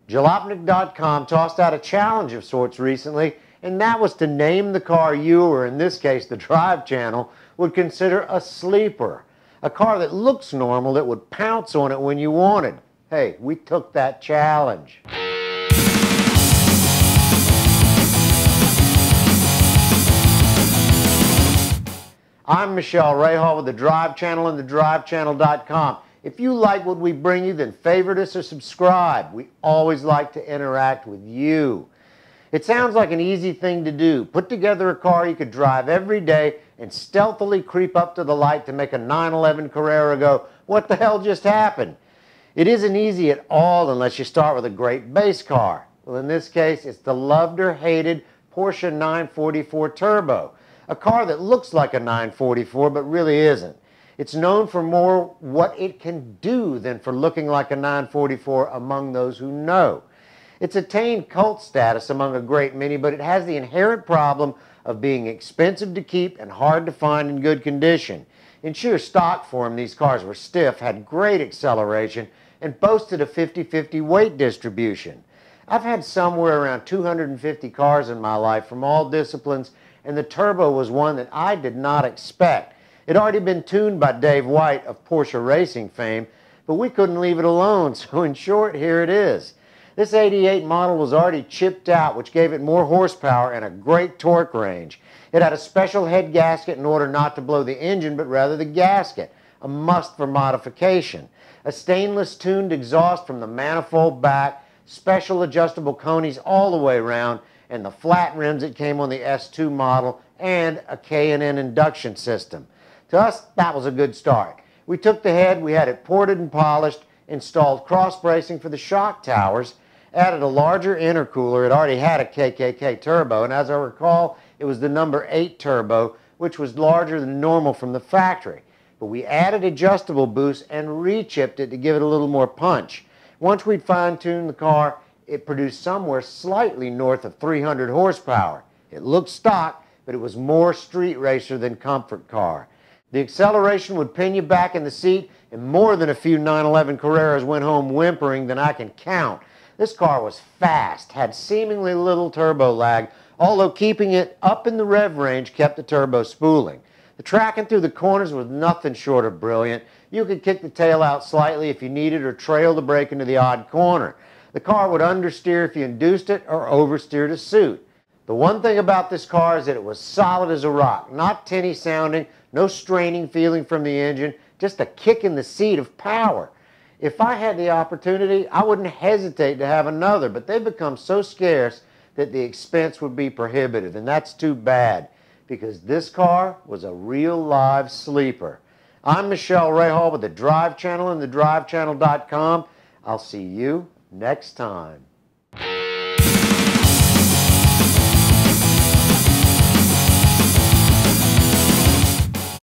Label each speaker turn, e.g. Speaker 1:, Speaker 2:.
Speaker 1: Jalopnik.com tossed out a challenge of sorts recently, and that was to name the car you, or in this case the Drive Channel, would consider a sleeper. A car that looks normal that would pounce on it when you wanted. Hey, we took that challenge. I'm Michelle Rahal with the Drive Channel and thedrivechannel.com. If you like what we bring you, then favorite us or subscribe. We always like to interact with you. It sounds like an easy thing to do. Put together a car you could drive every day and stealthily creep up to the light to make a 911 Carrera go, what the hell just happened? It isn't easy at all unless you start with a great base car. Well, in this case, it's the loved or hated Porsche 944 Turbo. A car that looks like a 944 but really isn't. It's known for more what it can do than for looking like a 944 among those who know. It's attained cult status among a great many, but it has the inherent problem of being expensive to keep and hard to find in good condition. In sheer stock form, these cars were stiff, had great acceleration, and boasted a 50-50 weight distribution. I've had somewhere around 250 cars in my life from all disciplines, and the Turbo was one that I did not expect. It had already been tuned by Dave White of Porsche racing fame, but we couldn't leave it alone, so in short, here it is. This 88 model was already chipped out, which gave it more horsepower and a great torque range. It had a special head gasket in order not to blow the engine, but rather the gasket, a must for modification. A stainless tuned exhaust from the manifold back, special adjustable conies all the way around, and the flat rims that came on the S2 model, and a K&N induction system. To us, that was a good start. We took the head, we had it ported and polished, installed cross bracing for the shock towers, added a larger intercooler. It already had a KKK turbo, and as I recall, it was the number 8 turbo, which was larger than normal from the factory. But we added adjustable boosts and re-chipped it to give it a little more punch. Once we'd fine-tuned the car, it produced somewhere slightly north of 300 horsepower. It looked stock, but it was more street racer than comfort car. The acceleration would pin you back in the seat, and more than a few 911 Carreras went home whimpering than I can count. This car was fast, had seemingly little turbo lag, although keeping it up in the rev range kept the turbo spooling. The tracking through the corners was nothing short of brilliant. You could kick the tail out slightly if you needed or trail the brake into the odd corner. The car would understeer if you induced it or oversteer to suit. The one thing about this car is that it was solid as a rock, not tinny sounding, no straining feeling from the engine, just a kick in the seat of power. If I had the opportunity, I wouldn't hesitate to have another, but they've become so scarce that the expense would be prohibitive, and that's too bad, because this car was a real live sleeper. I'm Michelle Rahal with the Drive Channel and thedrivechannel.com. I'll see you next time.